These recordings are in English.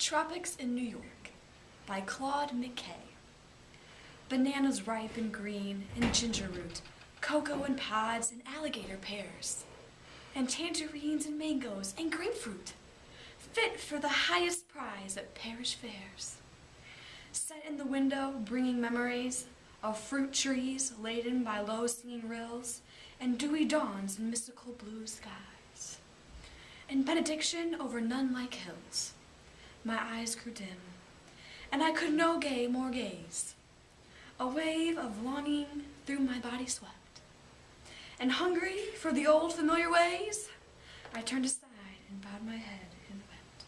Tropics in New York by Claude McKay. Bananas ripe and green, and ginger root, cocoa and pods, and alligator pears, and tangerines and mangoes and grapefruit, fit for the highest prize at parish fairs. Set in the window, bringing memories of fruit trees laden by low-singing rills, and dewy dawns and mystical blue skies. In benediction over nun-like hills, my eyes grew dim, and I could no more gaze. A wave of longing through my body swept, and hungry for the old familiar ways, I turned aside and bowed my head and wept.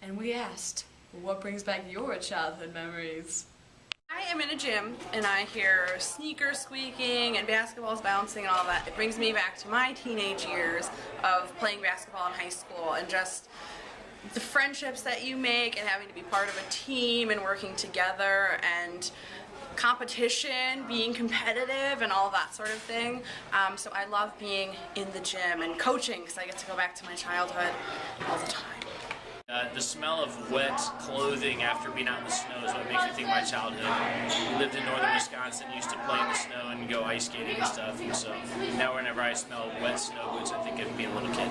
And we asked, what brings back your childhood memories? I am in a gym and I hear sneakers squeaking and basketballs bouncing and all that. It brings me back to my teenage years of playing basketball in high school and just the friendships that you make and having to be part of a team and working together and competition, being competitive and all that sort of thing. So I love being in the gym and coaching because I get to go back to my childhood all the time. The smell of wet clothing after being out in the snow is what makes me think of my childhood. We lived in northern Wisconsin, used to play in the snow and go ice skating and stuff, and so now whenever I smell wet snow boots, I think of being a little kid.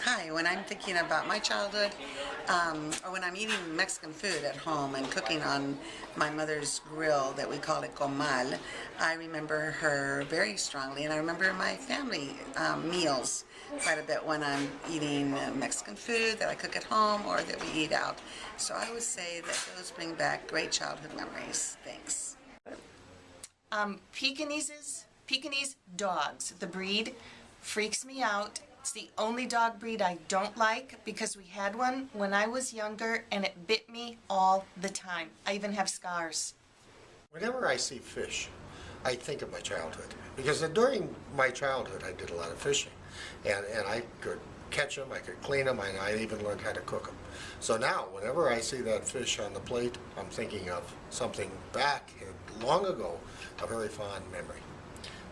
Hi, when I'm thinking about my childhood, or when I'm eating Mexican food at home and cooking on my mother's grill that we call it comal, I remember her very strongly, and I remember my family meals quite a bit when I'm eating Mexican food that I cook at home or that we eat out. So I would say that those bring back great childhood memories. Thanks. Pekingese dogs. The breed freaks me out. It's the only dog breed I don't like because we had one when I was younger and it bit me all the time. I even have scars. Whenever I see fish, I think of my childhood because during my childhood I did a lot of fishing and I could catch them, I could clean them, and I even learned how to cook them. So now whenever I see that fish on the plate, I'm thinking of something back long ago, a very fond memory.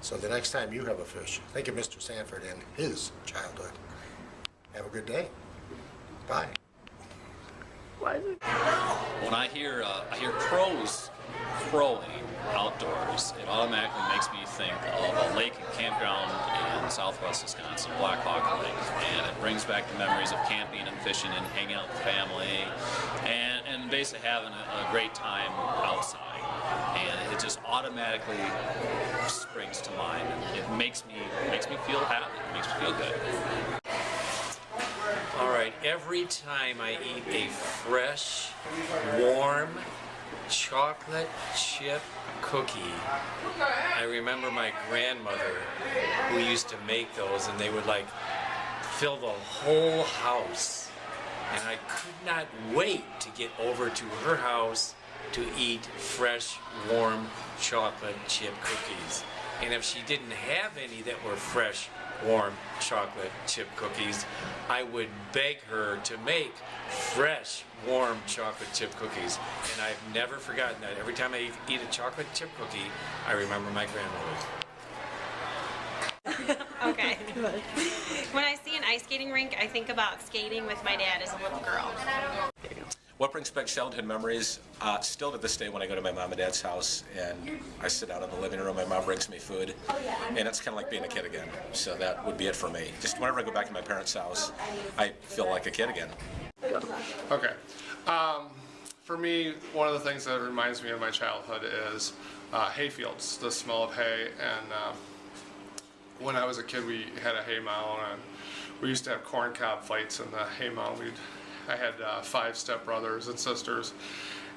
So the next time you have a fish, think of Mr. Sanford and his childhood. Have a good day. Bye. When I hear crows crowing outdoors, it automatically makes me think of a lake and campground in southwest Wisconsin, Black Hawk Lake, and it brings back the memories of camping and fishing and hanging out with family and basically having a great time outside. And it just automatically springs to mind. It makes me feel happy. It makes me feel good. All right, every time I eat a fresh, warm, chocolate chip cookie, I remember my grandmother who used to make those, and they would like fill the whole house. And I could not wait to get over to her house to eat fresh, warm chocolate chip cookies. And if she didn't have any that were fresh, warm chocolate chip cookies, I would beg her to make fresh, warm chocolate chip cookies. And I've never forgotten that. Every time I eat a chocolate chip cookie, I remember my grandmother. Okay. When I see an ice skating rink, I think about skating with my dad as a little girl. What brings back childhood memories? Still to this day when I go to my mom and dad's house and I sit out in the living room, my mom brings me food, and it's kind of like being a kid again. So that would be it for me. Just whenever I go back to my parents' house, I feel like a kid again. Okay. For me, one of the things that reminds me of my childhood is hay fields, the smell of hay. And when I was a kid, we had a hay mound, and we used to have corn cob fights in the hay mound. I had 5 stepbrothers and sisters,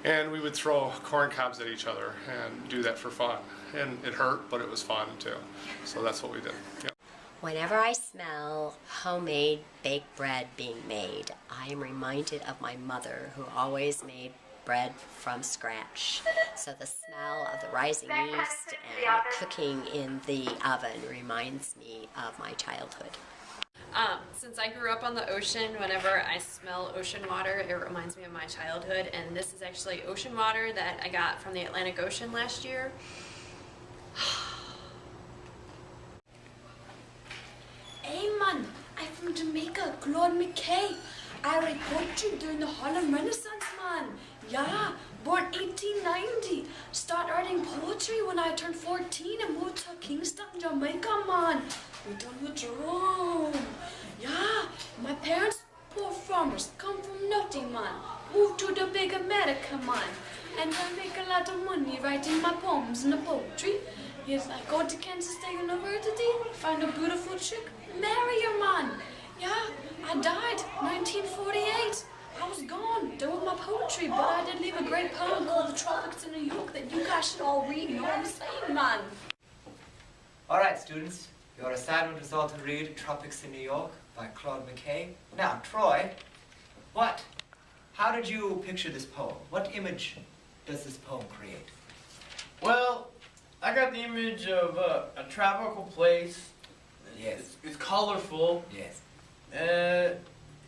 and we would throw corn cobs at each other and do that for fun. And it hurt, but it was fun too. So that's what we did. Yep. Whenever I smell homemade baked bread being made, I am reminded of my mother who always made bread from scratch. So the smell of the rising yeast and cooking in the oven reminds me of my childhood. Since I grew up on the ocean, whenever I smell ocean water, it reminds me of my childhood, and this is actually ocean water that I got from the Atlantic Ocean last year. Hey man, I'm from Jamaica, Claude McKay. I write poetry during the Harlem Renaissance, man. Yeah, born 1890. Start writing poetry when I turned 14 and moved to Kingston, Jamaica, man. We done with Jerome. Yeah, my parents, poor farmers, come from nothing, man. Moved to the big America, man. And I make a lot of money writing my poems and the poetry. Yes, I go to Kansas State University, find a beautiful chick, marry her, man. Yeah, I died 1948. I was gone, done with my poetry, but I did leave a great poem called The Tropics in New York that you guys should all read, you know what I'm saying, man? All right, students, your assignment was all to read Tropics in New York by Claude McKay. Now, Troy, how did you picture this poem? What image does this poem create? Well, I got the image of a tropical place. Yes. It's colorful. Yes.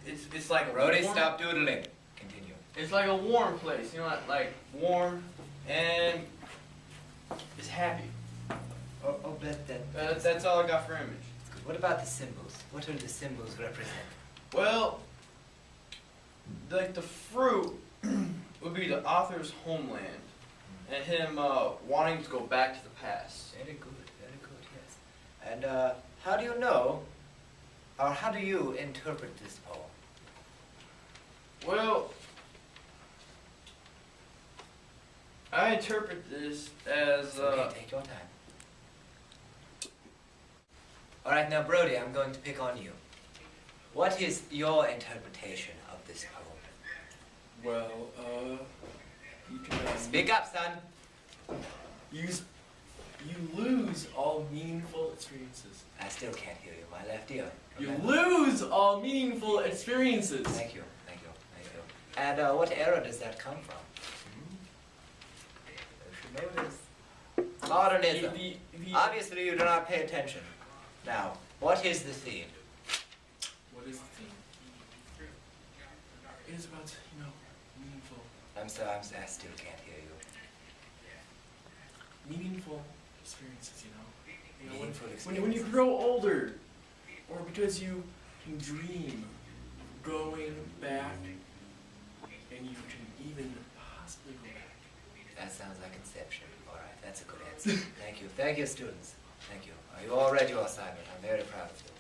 It's like Rody, stop doodling. Continue. It's like a warm place, you know, like warm, and it's happy. Oh, that's all I got for image. Good. What about the symbols? What do the symbols represent? Well, like the fruit would be the author's homeland, and him wanting to go back to the past. Very good, yes. And how do you know, or how do you interpret this poem? Well, I interpret this as... Okay, take your time. All right, now, Brody, I'm going to pick on you. What is your interpretation of this poem? Well, you can... Speak up, son. You lose all meaningful experiences. I still can't hear you. My left ear. You lose all meaningful experiences. Thank you. And what era does that come from? You should know this. Modernism. Obviously, you do not pay attention. Now, what is the theme? What is the theme? It is about, meaningful. I'm sorry, I still can't hear you. Meaningful experiences, Meaningful when you grow older, or because you can dream of going back, and you can even possibly go back. That sounds like Inception. All right, that's a good answer. Thank you. Thank you, students. Thank you. You all read your assignment. I'm very proud of you.